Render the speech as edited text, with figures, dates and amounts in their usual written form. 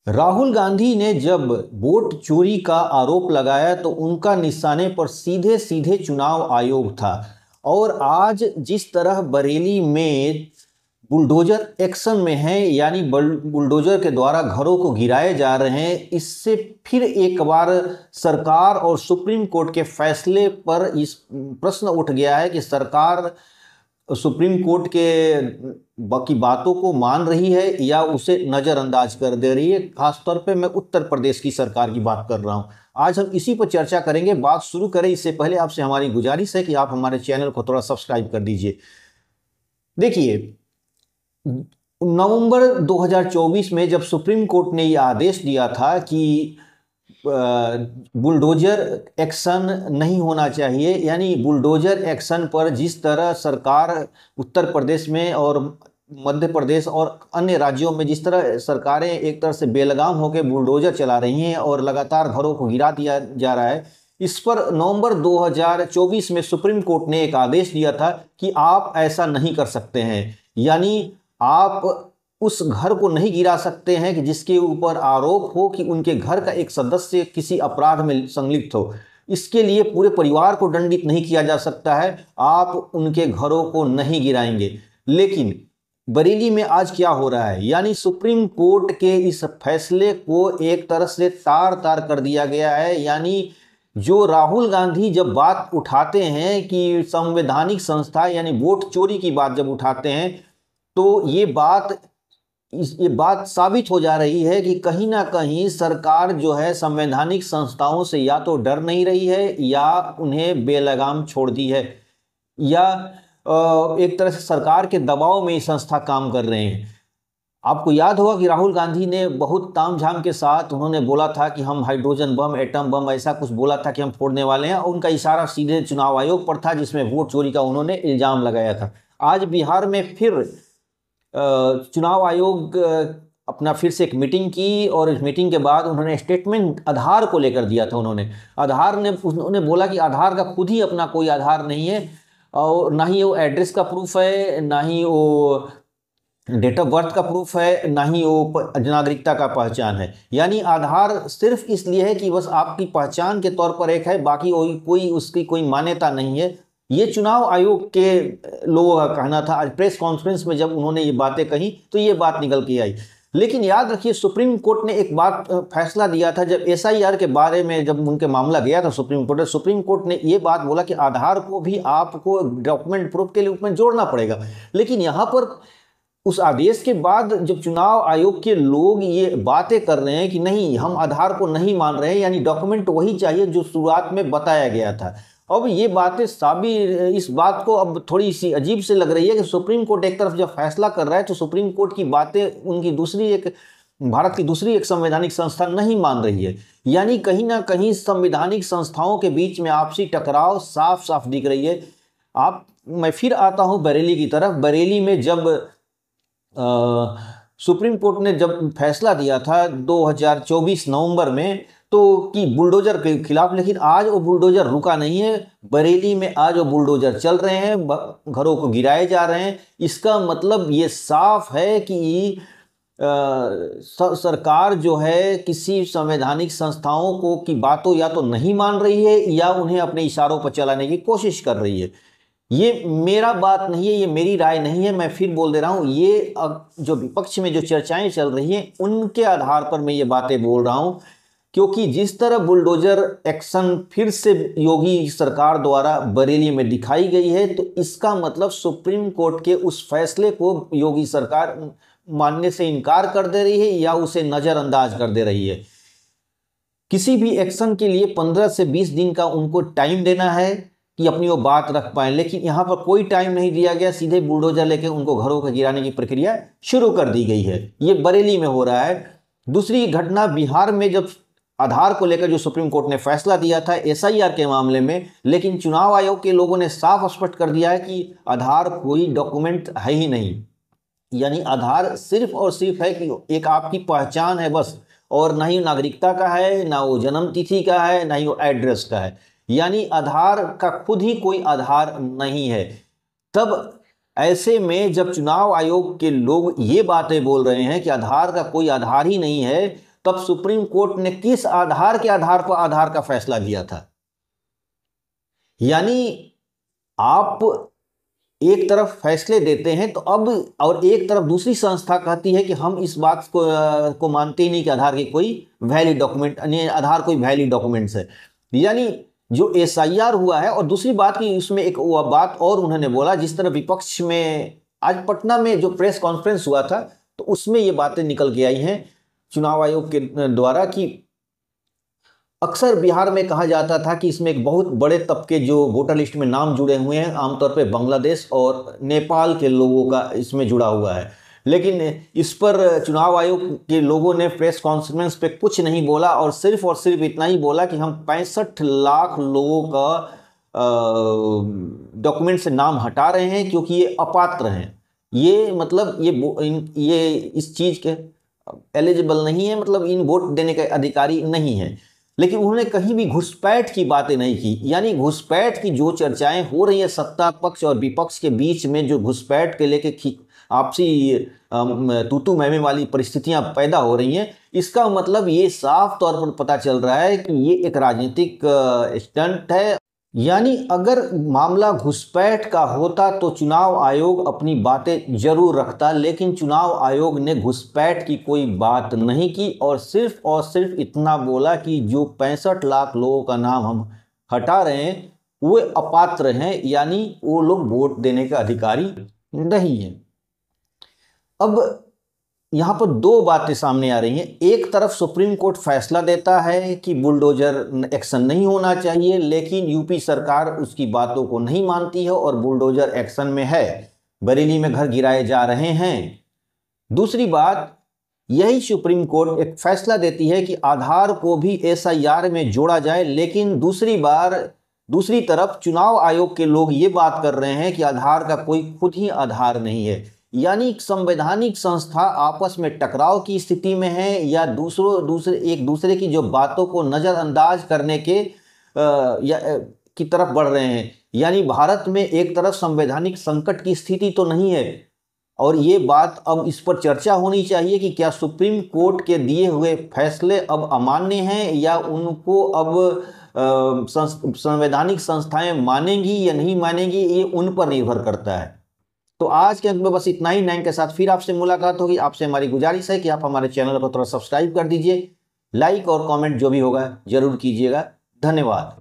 राहुल गांधी ने जब वोट चोरी का आरोप लगाया तो उनका निशाने पर सीधे सीधे चुनाव आयोग था। और आज जिस तरह बरेली में बुलडोजर एक्शन में है, यानी बुलडोजर के द्वारा घरों को गिराए जा रहे हैं, इससे फिर एक बार सरकार और सुप्रीम कोर्ट के फैसले पर इस प्रश्न उठ गया है कि सरकार सुप्रीम कोर्ट के बाकी बातों को मान रही है या उसे नज़रअंदाज कर दे रही है। खासतौर पे मैं उत्तर प्रदेश की सरकार की बात कर रहा हूं। आज हम इसी पर चर्चा करेंगे। बात शुरू करें इससे पहले आपसे हमारी गुजारिश है कि आप हमारे चैनल को थोड़ा सब्सक्राइब कर दीजिए। देखिए, नवंबर 2024 में जब सुप्रीम कोर्ट ने यह आदेश दिया था कि बुलडोजर एक्शन नहीं होना चाहिए, यानी बुलडोजर एक्शन पर जिस तरह सरकार उत्तर प्रदेश में और मध्य प्रदेश और अन्य राज्यों में जिस तरह सरकारें एक तरह से बेलगाम होकर बुलडोजर चला रही हैं और लगातार घरों को गिरा दिया जा रहा है, इस पर नवंबर 2024 में सुप्रीम कोर्ट ने एक आदेश दिया था कि आप ऐसा नहीं कर सकते हैं। यानी आप उस घर को नहीं गिरा सकते हैं कि जिसके ऊपर आरोप हो कि उनके घर का एक सदस्य किसी अपराध में संलिप्त हो। इसके लिए पूरे परिवार को दंडित नहीं किया जा सकता है, आप उनके घरों को नहीं गिराएंगे। लेकिन बरेली में आज क्या हो रहा है, यानी सुप्रीम कोर्ट के इस फैसले को एक तरह से तार तार कर दिया गया है। यानी जो राहुल गांधी जब बात उठाते हैं कि संवैधानिक संस्था यानी वोट चोरी की बात जब उठाते हैं, तो ये बात साबित हो जा रही है कि कहीं ना कहीं सरकार जो है संवैधानिक संस्थाओं से या तो डर नहीं रही है या उन्हें बेलगाम छोड़ दी है, या एक तरह से सरकार के दबाव में ये संस्था काम कर रहे हैं। आपको याद होगा कि राहुल गांधी ने बहुत तामझाम के साथ उन्होंने बोला था कि हम हाइड्रोजन बम, एटम बम, ऐसा कुछ बोला था कि हम फोड़ने वाले हैं, और उनका इशारा सीधे चुनाव आयोग पर था जिसमें वोट चोरी का उन्होंने इल्जाम लगाया था। आज बिहार में फिर चुनाव आयोग अपना फिर से एक मीटिंग की और इस मीटिंग के बाद उन्होंने स्टेटमेंट आधार को लेकर दिया था। उन्होंने बोला कि आधार का खुद ही अपना कोई आधार नहीं है, और ना ही वो एड्रेस का प्रूफ है, ना ही वो डेट ऑफ बर्थ का प्रूफ है, ना ही वो नागरिकता का पहचान है। यानी आधार सिर्फ इसलिए है कि बस आपकी पहचान के तौर पर एक है, बाकी कोई उसकी कोई मान्यता नहीं है। ये चुनाव आयोग के लोगों का कहना था। आज प्रेस कॉन्फ्रेंस में जब उन्होंने ये बातें कही तो ये बात निकल के आई। लेकिन याद रखिए, सुप्रीम कोर्ट ने एक बात फैसला दिया था जब एसआईआर के बारे में जब उनके मामला गया था सुप्रीम कोर्ट ने ये बात बोला कि आधार को भी आपको डॉक्यूमेंट प्रूफ के रूप में जोड़ना पड़ेगा। लेकिन यहाँ पर उस आदेश के बाद जब चुनाव आयोग के लोग ये बातें कर रहे हैं कि नहीं, हम आधार को नहीं मान रहे हैं, यानी डॉक्यूमेंट वही चाहिए जो शुरुआत में बताया गया था। अब ये बातें इस बात को अब थोड़ी सी अजीब से लग रही है कि सुप्रीम कोर्ट एक तरफ जब फैसला कर रहा है तो सुप्रीम कोर्ट की बातें उनकी भारत की दूसरी एक संवैधानिक संस्था नहीं मान रही है। यानी कहीं ना कहीं संवैधानिक संस्थाओं के बीच में आपसी टकराव साफ साफ दिख रही है। मैं फिर आता हूँ बरेली की तरफ। बरेली में जब सुप्रीम कोर्ट ने जब फैसला दिया था 2024 नवंबर में तो कि बुलडोजर के खिलाफ, लेकिन आज वो बुलडोजर रुका नहीं है। बरेली में आज वो बुलडोजर चल रहे हैं, घरों को गिराए जा रहे हैं। इसका मतलब ये साफ है कि सरकार जो है किसी संवैधानिक संस्थाओं को की बातों या तो नहीं मान रही है या उन्हें अपने इशारों पर चलाने की कोशिश कर रही है। ये मेरा बात नहीं है, ये मेरी राय नहीं है, मैं फिर बोल दे रहा हूँ। ये जो विपक्ष में जो चर्चाएं चल रही हैं उनके आधार पर मैं ये बातें बोल रहा हूँ, क्योंकि जिस तरह बुलडोजर एक्शन फिर से योगी सरकार द्वारा बरेली में दिखाई गई है, तो इसका मतलब सुप्रीम कोर्ट के उस फैसले को योगी सरकार मानने से इनकार कर दे रही है या उसे नज़रअंदाज कर दे रही है। किसी भी एक्शन के लिए 15 से 20 दिन का उनको टाइम देना है कि अपनी वो बात रख पाएं, लेकिन यहाँ पर कोई टाइम नहीं दिया गया। सीधे बुलडोजर लेके उनको घरों को गिराने की प्रक्रिया शुरू कर दी गई है। ये बरेली में हो रहा है। दूसरी घटना बिहार में जब आधार को लेकर जो सुप्रीम कोर्ट ने फैसला दिया था एसआईआर के मामले में, लेकिन चुनाव आयोग के लोगों ने साफ स्पष्ट कर दिया है कि आधार कोई डॉक्यूमेंट है ही नहीं। यानी आधार सिर्फ और सिर्फ है कि एक आपकी पहचान है बस, और ना ही नागरिकता का है, ना वो जन्म तिथि का है, ना ही वो एड्रेस का है। यानी आधार का खुद ही कोई आधार नहीं है। तब ऐसे में जब चुनाव आयोग के लोग ये बातें बोल रहे हैं कि आधार का कोई आधार ही नहीं है, तब सुप्रीम कोर्ट ने किस आधार के आधार पर आधार का फैसला दिया था। यानी आप एक तरफ फैसले देते हैं तो अब, और एक तरफ दूसरी संस्था कहती है कि हम इस बात को मानते ही नहीं कि आधार की कोई वैलिड डॉक्यूमेंट, आधार कोई वैलिड डॉक्यूमेंट्स है। यानी जो SIR हुआ है, और दूसरी बात की उसमें एक बात और उन्होंने बोला, जिस तरह विपक्ष में आज पटना में जो प्रेस कॉन्फ्रेंस हुआ था तो उसमें ये बातें निकल के आई हैं चुनाव आयोग के द्वारा कि अक्सर बिहार में कहा जाता था कि इसमें एक बहुत बड़े तबके जो वोटर लिस्ट में नाम जुड़े हुए हैं, आमतौर पे बांग्लादेश और नेपाल के लोगों का इसमें जुड़ा हुआ है। लेकिन इस पर चुनाव आयोग के लोगों ने प्रेस कॉन्फ्रेंस पे कुछ नहीं बोला और सिर्फ इतना ही बोला कि हम 65 लाख लोगों का डॉक्यूमेंट से नाम हटा रहे हैं क्योंकि ये अपात्र हैं। ये मतलब ये इस चीज़ के एलिजिबल नहीं है, मतलब इन वोट देने के अधिकारी नहीं है। लेकिन उन्होंने कहीं भी घुसपैठ की बातें नहीं की। यानी घुसपैठ की जो चर्चाएं हो रही है सत्ता पक्ष और विपक्ष के बीच में, जो घुसपैठ के लेके आपसी तूतू मैमे वाली परिस्थितियां पैदा हो रही हैं, इसका मतलब ये साफ तौर पर पता चल रहा है कि ये एक राजनीतिक स्टंट है। यानी अगर मामला घुसपैठ का होता तो चुनाव आयोग अपनी बातें जरूर रखता, लेकिन चुनाव आयोग ने घुसपैठ की कोई बात नहीं की और सिर्फ इतना बोला कि जो 65 लाख लोगों का नाम हम हटा रहे हैं वो अपात्र हैं, यानी वो लोग वोट देने के अधिकारी नहीं हैं। अब यहाँ पर दो बातें सामने आ रही हैं। एक तरफ सुप्रीम कोर्ट फैसला देता है कि बुलडोजर एक्शन नहीं होना चाहिए, लेकिन यूपी सरकार उसकी बातों को नहीं मानती है और बुलडोजर एक्शन में है, बरेली में घर गिराए जा रहे हैं। दूसरी बात, यही सुप्रीम कोर्ट एक फैसला देती है कि आधार को भी SIR में जोड़ा जाए, लेकिन दूसरी तरफ चुनाव आयोग के लोग ये बात कर रहे हैं कि आधार का कोई खुद ही आधार नहीं है। यानी संवैधानिक संस्था आपस में टकराव की स्थिति में है या एक दूसरे की जो बातों को नज़रअंदाज करने की तरफ बढ़ रहे हैं। यानी भारत में एक तरफ संवैधानिक संकट की स्थिति तो नहीं है, और ये बात अब इस पर चर्चा होनी चाहिए कि क्या सुप्रीम कोर्ट के दिए हुए फैसले अब अमान्य हैं या उनको अब संवैधानिक संस्थाएं मानेंगी या नहीं मानेंगी, ये उन पर निर्भर करता है। तो आज के अंक में बस इतना ही। 9 के साथ फिर आपसे मुलाकात होगी। आपसे हमारी गुजारिश है कि आप हमारे चैनल को थोड़ा सब्सक्राइब कर दीजिए, लाइक और कमेंट जो भी होगा जरूर कीजिएगा। धन्यवाद।